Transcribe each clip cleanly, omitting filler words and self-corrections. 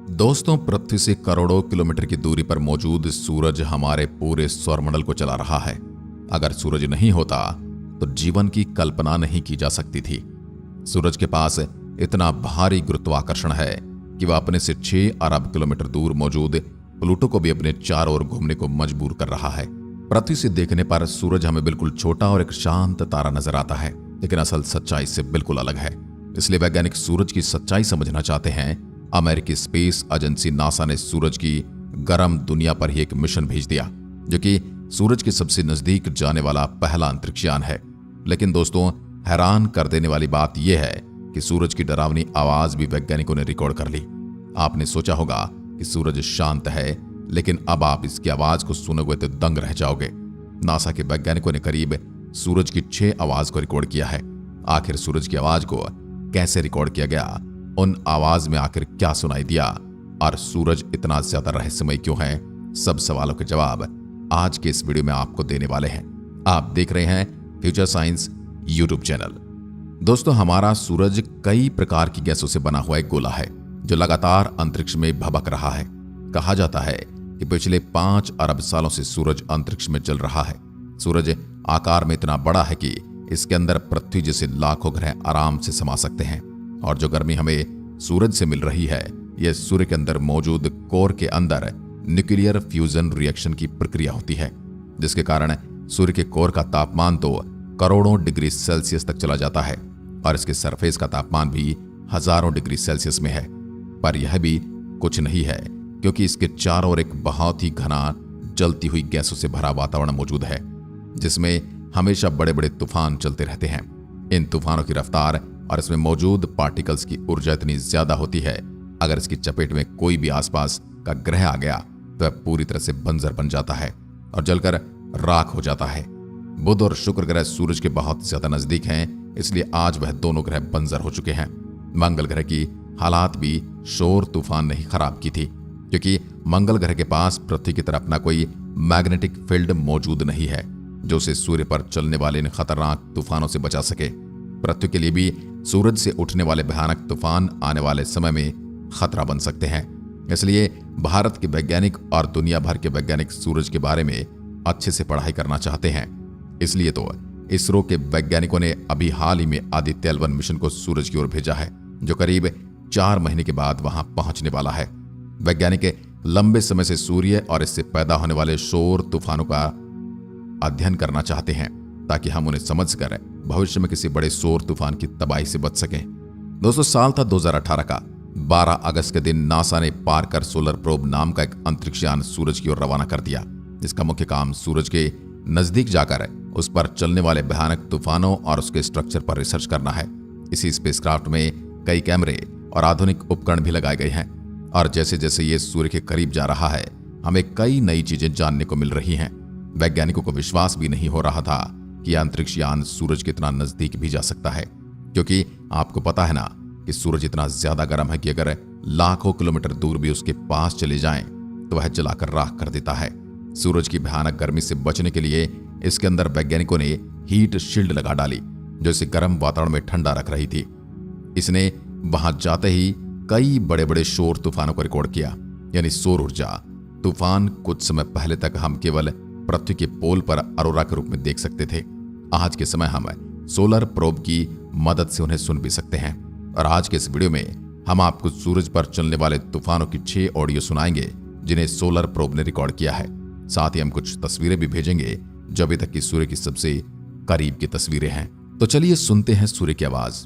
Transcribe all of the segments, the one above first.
दोस्तों, पृथ्वी से करोड़ों किलोमीटर की दूरी पर मौजूद सूरज हमारे पूरे सौरमंडल को चला रहा है। अगर सूरज नहीं होता तो जीवन की कल्पना नहीं की जा सकती थी। सूरज के पास इतना भारी गुरुत्वाकर्षण है कि वह अपने से 6 अरब किलोमीटर दूर मौजूद प्लूटो को भी अपने चारों ओर घूमने को मजबूर कर रहा है। पृथ्वी से देखने पर सूरज हमें बिल्कुल छोटा और एक शांत तारा नजर आता है, लेकिन असल सच्चाई इससे बिल्कुल अलग है। इसलिए वैज्ञानिक सूरज की सच्चाई समझना चाहते हैं। अमेरिकी स्पेस एजेंसी नासा ने सूरज की गर्म दुनिया पर ही एक मिशन भेज दिया, जो कि सूरज के सबसे नजदीक जाने वाला पहला अंतरिक्षयान है। लेकिन दोस्तों, हैरान कर देने वाली बात यह है कि सूरज की डरावनी आवाज भी वैज्ञानिकों ने रिकॉर्ड कर ली। आपने सोचा होगा कि सूरज शांत है, लेकिन अब आप इसकी आवाज को सुनोगे तो दंग रह जाओगे। नासा के वैज्ञानिकों ने करीब सूरज की 6 आवाज को रिकॉर्ड किया है। आखिर सूरज की आवाज को कैसे रिकॉर्ड किया गया, उन आवाज में आखिर क्या सुनाई दिया, और सूरज इतना ज्यादा रहस्यमय क्यों है, सब सवालों के जवाब आज के इस वीडियो में आपको देने वाले हैं। आप देख रहे हैं फ्यूचर साइंस यूट्यूब चैनल। दोस्तों, हमारा सूरज कई प्रकार की गैसों से बना हुआ एक गोला है जो लगातार अंतरिक्ष में भभक रहा है। कहा जाता है कि पिछले 5 अरब सालों से सूरज अंतरिक्ष में जल रहा है। सूरज आकार में इतना बड़ा है कि इसके अंदर पृथ्वी जैसे लाखों ग्रह आराम से समा सकते हैं, और जो गर्मी हमें सूरज से मिल रही है, यह सूर्य के अंदर मौजूद कोर के अंदर न्यूक्लियर फ्यूजन रिएक्शन की प्रक्रिया होती है, जिसके कारण सूर्य के कोर का तापमान तो करोड़ों डिग्री सेल्सियस तक चला जाता है, और इसके सरफेस का तापमान भी हजारों डिग्री सेल्सियस में है। पर यह भी कुछ नहीं है, क्योंकि इसके चारों ओर एक बहुत ही घना जलती हुई गैसों से भरा वातावरण मौजूद है, जिसमें हमेशा बड़े बड़े तूफान चलते रहते हैं। इन तूफानों की रफ्तार और इसमें मौजूद पार्टिकल्स की ऊर्जा इतनी ज्यादा होती है, अगर इसकी चपेट में कोई भी आसपास का ग्रह आ गया तो वह पूरी तरह से बंजर बन जाता है और जलकर राख हो जाता है। बुध और शुक्र ग्रह सूरज के बहुत ज्यादा नजदीक हैं, इसलिए आज वह दोनों ग्रह बंजर हो चुके हैं। मंगल ग्रह की हालात भी शोर तूफान ने ही खराब की थी, क्योंकि मंगल ग्रह के पास पृथ्वी की तरह अपना कोई मैग्नेटिक फील्ड मौजूद नहीं है जो उसे सूर्य पर चलने वाले इन खतरनाक तूफानों से बचा सके। पृथ्वी के लिए भी सूरज से उठने वाले भयानक तूफान आने वाले समय में खतरा बन सकते हैं। इसलिए भारत के वैज्ञानिक और दुनिया भर के वैज्ञानिक सूरज के बारे में अच्छे से पढ़ाई करना चाहते हैं। इसलिए तो इसरो के वैज्ञानिकों ने अभी हाल ही में आदित्य L1 मिशन को सूरज की ओर भेजा है, जो करीब 4 महीने के बाद वहां पहुंचने वाला है। वैज्ञानिक लंबे समय से सूर्य और इससे पैदा होने वाले शोर तूफानों का अध्ययन करना चाहते हैं, ताकि हम उन्हें समझकर भविष्य में किसी बड़े शोर तूफान की तबाही से बच सकें। दोस्तों, साल था 2018 का। 12 अगस्त के दिन नासा ने पार्कर सोलर प्रोब नाम का एक अंतरिक्षयान सूरज की ओर रवाना कर दिया, जिसका मुख्य काम सूरज के नजदीक जाकर उस पर चलने वाले भयानक तूफानों और उसके स्ट्रक्चर पर रिसर्च करना है। इसी स्पेसक्राफ्ट में कई कैमरे और आधुनिक उपकरण भी लगाए गए हैं, और जैसे जैसे ये सूर्य के करीब जा रहा है, हमें कई नई चीजें जानने को मिल रही हैं। वैज्ञानिकों को विश्वास भी नहीं हो रहा था कि यह अंतरिक्षयान सूरज के इतना नजदीक भी जा सकता है, क्योंकि आपको पता है ना कि सूरज इतना ज्यादा गर्म है कि अगर लाखों किलोमीटर दूर भी उसके पास चले जाएं तो वह जलाकर राख कर देता है। सूरज की भयानक गर्मी से बचने के लिए इसके अंदर वैज्ञानिकों ने हीट शील्ड लगा डाली, जो इसे गर्म वातावरण में ठंडा रख रही थी। इसने वहां जाते ही कई बड़े बड़े शोर तूफानों को रिकॉर्ड किया, यानी सौर ऊर्जा तूफान कुछ समय पहले तक हम केवल पृथ्वी के पोल पर अरोरा के रूप में देख सकते थे। आज के समय हम सोलर प्रोब की मदद से उन्हें सुन भी सकते हैं, और आज के इस वीडियो में हम आपको सूरज पर चलने वाले तूफानों की 6 ऑडियो सुनाएंगे, जिन्हें सोलर प्रोब ने रिकॉर्ड किया है। साथ ही हम कुछ तस्वीरें भी भेजेंगे जो अभी तक की सूर्य की सबसे करीब की तस्वीरें हैं। तो चलिए सुनते हैं सूर्य की आवाज।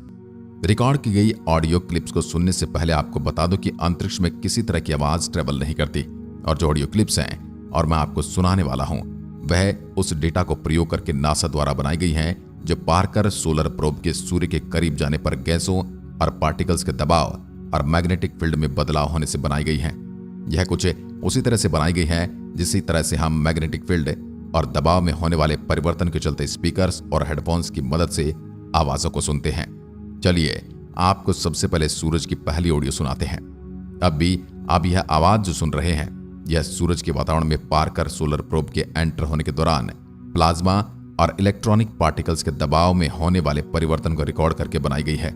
रिकॉर्ड की गई ऑडियो क्लिप्स को सुनने से पहले आपको बता दूं कि अंतरिक्ष में किसी तरह की आवाज ट्रेवल नहीं करती, और जो ऑडियो क्लिप्स हैं और मैं आपको सुनाने वाला हूं, वह उस डेटा को प्रयोग करके नासा द्वारा बनाई गई हैं, जो पार्कर सोलर प्रोब के सूर्य के करीब जाने पर गैसों और पार्टिकल्स के दबाव और मैग्नेटिक फील्ड में बदलाव होने से बनाई गई हैं। यह कुछ उसी तरह से बनाई गई है जिसी तरह से हम मैग्नेटिक फील्ड और दबाव में होने वाले परिवर्तन के चलते स्पीकर्स और हेडफोन्स की मदद से आवाजों को सुनते हैं। चलिए आपको सबसे पहले सूरज की पहली ऑडियो सुनाते हैं। अब यह आवाज जो सुन रहे हैं, यह सूरज के वातावरण में पार्कर सोलर प्रोब के एंटर होने के दौरान प्लाज्मा और इलेक्ट्रॉनिक पार्टिकल्स के दबाव में होने वाले परिवर्तन को रिकॉर्ड करके बनाई गई है।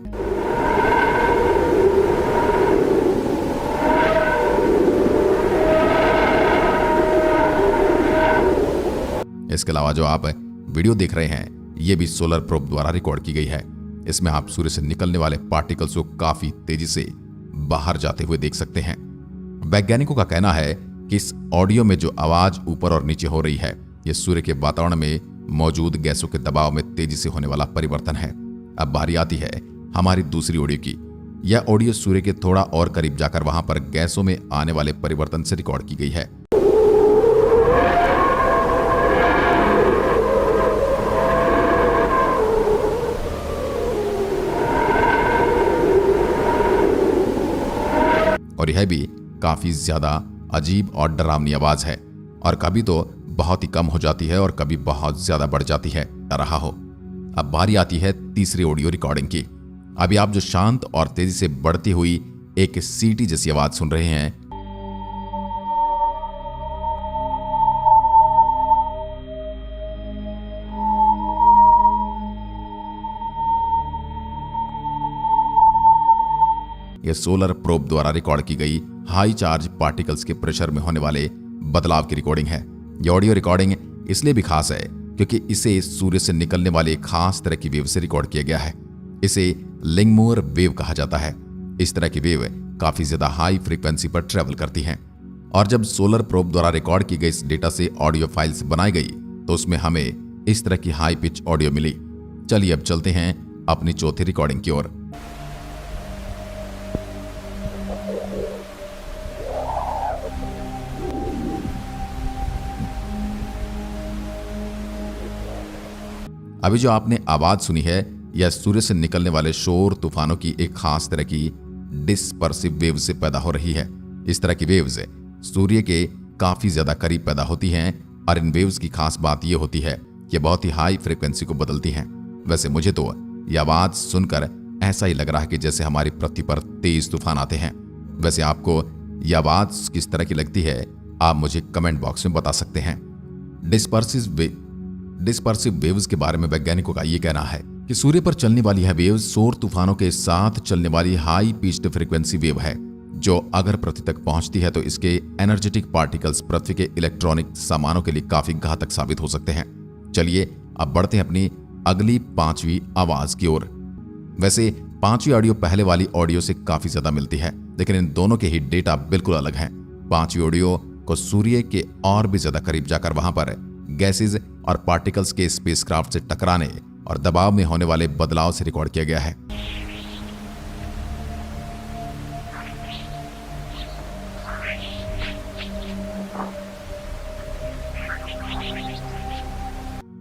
इसके अलावा जो आप वीडियो देख रहे हैं ये भी सोलर प्रोब द्वारा रिकॉर्ड की गई है। इसमें आप सूर्य से निकलने वाले पार्टिकल्स को काफी तेजी से बाहर जाते हुए देख सकते हैं। वैज्ञानिकों का कहना है कि इस ऑडियो में जो आवाज ऊपर और नीचे हो रही है ये सूर्य के वातावरण में मौजूद गैसों के दबाव में तेजी से होने वाला परिवर्तन है। अब बारी आती है हमारी दूसरी ऑडियो की। यह ऑडियो सूर्य के थोड़ा और करीब जाकर वहां पर गैसों में आने वाले परिवर्तन से रिकॉर्ड की गई है। और यह भी काफी ज्यादा अजीब और डरावनी आवाज है और कभी तो बहुत ही कम हो जाती है और कभी बहुत ज्यादा बढ़ जाती है रहा हो। अब बारी आती है तीसरी ऑडियो रिकॉर्डिंग की। अभी आप जो शांत और तेजी से बढ़ती हुई एक सीटी जैसी आवाज सुन रहे हैं यह सोलर प्रोब द्वारा रिकॉर्ड की गई हाई चार्ज पार्टिकल्स के प्रेशर में होने वाले बदलाव की रिकॉर्डिंग है। यह ऑडियो रिकॉर्डिंग इसलिए भी खास है क्योंकि इसे सूर्य से निकलने वाले एक खास तरह की वेव से रिकॉर्ड किया गया है। इसे लिंगमूर वेव कहा जाता है। इस तरह की वेव काफी ज्यादा हाई फ्रीक्वेंसी पर ट्रेवल करती हैं और जब सोलर प्रोब द्वारा रिकॉर्ड की गई इस डेटा से ऑडियो फाइल्स बनाई गई तो उसमें हमें इस तरह की हाई पिच ऑडियो मिली। चलिए अब चलते हैं अपनी चौथी रिकॉर्डिंग की ओर। अभी जो आपने आवाज सुनी है यह सूर्य से निकलने वाले शोर तूफानों की एक खास तरह की डिस्पर्सिव वेव से पैदा हो रही है। इस तरह की वेव्स सूर्य के काफी ज्यादा करीब पैदा होती हैं और इन वेव्स की खास बात यह होती है कि बहुत ही हाई फ्रीक्वेंसी को बदलती हैं। वैसे मुझे तो यह आवाज सुनकर ऐसा ही लग रहा है कि जैसे हमारी पृथ्वी पर तेज तूफान आते हैं। वैसे आपको यह आवाज किस तरह की लगती है आप मुझे कमेंट बॉक्स में बता सकते हैं। डिस्पर्सिव वेव्स के बारे में वैज्ञानिकों का यह कहना है कि सूर्य पर चलने वाली यह वेव सौर तूफानों के साथ चलने वाली हाई पिच्ड फ्रीक्वेंसी वेव है जो अगर पृथ्वी तक पहुंचती है तो इसके एनर्जेटिक पार्टिकल्स पृथ्वी के इलेक्ट्रॉनिक सामानों के लिए काफी घातक साबित हो सकते हैं। चलिए अब बढ़ते हैं अपनी अगली पांचवी आवाज की ओर। वैसे पांचवी ऑडियो पहले वाली ऑडियो से काफी ज्यादा मिलती है लेकिन इन दोनों के ही डेटा बिल्कुल अलग हैं। पांचवी ऑडियो को सूर्य के और भी ज्यादा करीब जाकर वहां पर गैसेज और पार्टिकल्स के स्पेसक्राफ्ट से टकराने और दबाव में होने वाले बदलाव से रिकॉर्ड किया गया है।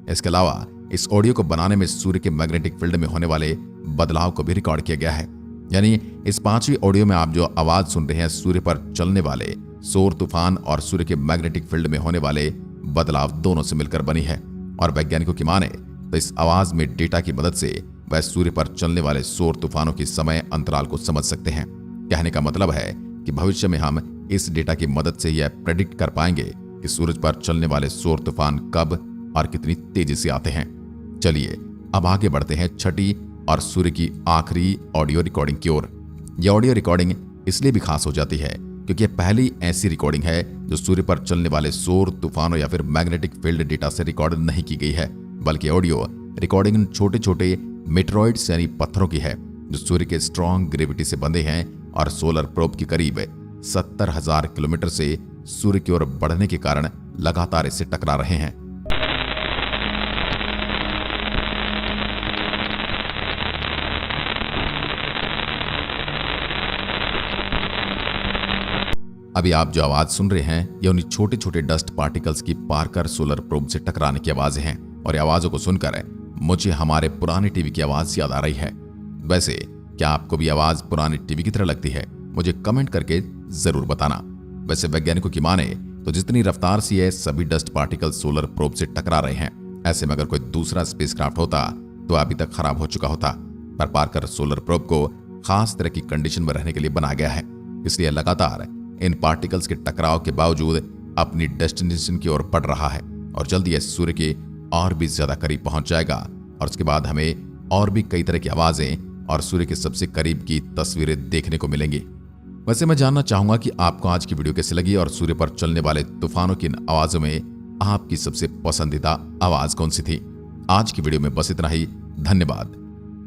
इसके अलावा इस ऑडियो को बनाने में सूर्य के मैग्नेटिक फील्ड में होने वाले बदलाव को भी रिकॉर्ड किया गया है। यानी इस पांचवी ऑडियो में आप जो आवाज सुन रहे हैं सूर्य पर चलने वाले सौर तूफान और सूर्य के मैग्नेटिक फील्ड में होने वाले बदलाव दोनों से मिलकर बनी है। और वैज्ञानिकों की माने तो इस आवाज में डेटा की मदद से वह सूर्य पर चलने वाले सौर तूफानों की समय अंतराल को समझ सकते हैं। कहने का मतलब है कि भविष्य में हम इस डेटा की मदद से यह प्रेडिक्ट कर पाएंगे कि सूरज पर चलने वाले सौर तूफान कब और कितनी तेजी से आते हैं। चलिए अब आगे बढ़ते हैं छठी और सूर्य की आखिरी ऑडियो रिकॉर्डिंग की ओर। यह ऑडियो रिकॉर्डिंग इसलिए भी खास हो जाती है क्योंकि यह पहली ऐसी रिकॉर्डिंग है जो सूर्य पर चलने वाले सौर तूफानों या फिर मैग्नेटिक फील्ड डेटा से रिकॉर्ड नहीं की गई है, बल्कि ऑडियो रिकॉर्डिंग छोटे छोटे मेट्रॉइड्स यानी पत्थरों की है जो सूर्य के स्ट्रॉन्ग ग्रेविटी से बंधे हैं और सोलर प्रोब के करीब 70,000 किलोमीटर से सूर्य की ओर बढ़ने के कारण लगातार इससे टकरा रहे हैं। अभी आप जो आवाज सुन रहे हैं ये उन्हीं छोटे छोटे डस्ट पार्टिकल्स की पार्कर सोलर प्रोब से टकराने की आवाजें हैं और आवाजों को सुनकर मुझे हमारे पुराने टीवी की आवाज याद आ रही है। वैसे क्या आपको भी आवाज पुराने टीवी की तरह लगती है? मुझे कमेंट करके जरूर बताना। वैसे वैज्ञानिकों की माने तो जितनी रफ्तार से ये सभी डस्ट पार्टिकल्स सोलर प्रोब से टकरा रहे हैं, ऐसे में अगर कोई दूसरा स्पेसक्राफ्ट होता तो अभी तक खराब हो चुका होता। पर पार्कर सोलर प्रोब को खास तरह की कंडीशन में रहने के लिए बनाया गया है, इसलिए लगातार इन पार्टिकल्स के टकराव के बावजूद अपनी डेस्टिनेशन की ओर बढ़ रहा है और जल्दी यह सूर्य के और भी ज्यादा करीब पहुंच जाएगा और उसके बाद हमें और भी कई तरह की आवाजें और सूर्य के सबसे करीब की तस्वीरें देखने को मिलेंगी। वैसे मैं जानना चाहूंगा कि आपको आज की वीडियो कैसी लगी और सूर्य पर चलने वाले तूफानों की इन आवाजों में आपकी सबसे पसंदीदा आवाज कौन सी थी। आज की वीडियो में बस इतना ही। धन्यवाद।